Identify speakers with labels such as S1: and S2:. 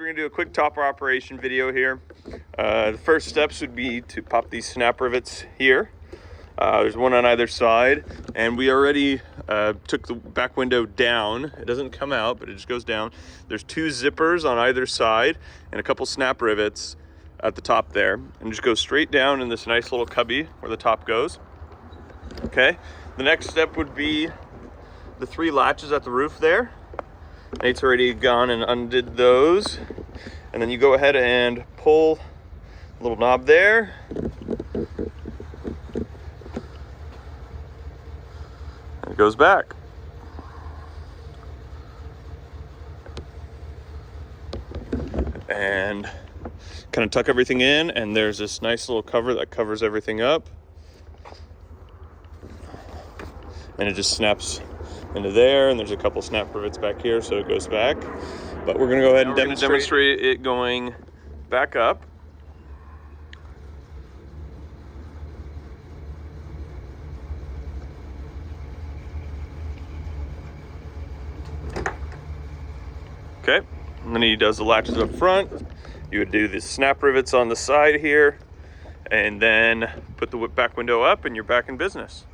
S1: We're gonna do a quick topper operation video here. The first steps would be to pop these snap rivets here. There's one on either side, and we already took the back window down. It doesn't come out, but it just goes down. There's two zippers on either side and a couple snap rivets at the top there, and just go straight down in this nice little cubby where the top goes. Okay, the next step would be the three latches at the roof there. Nate's already gone and undid those, and then you go ahead and pull the little knob there. It goes back. And kind of tuck everything in, and there's this nice little cover that covers everything up. And it just snaps into there, and there's a couple snap rivets back here, so it goes back. But we're gonna go ahead and demonstrate it going back up. Okay, and then he does the latches up front. You would do the snap rivets on the side here, and then put the back window up, and you're back in business.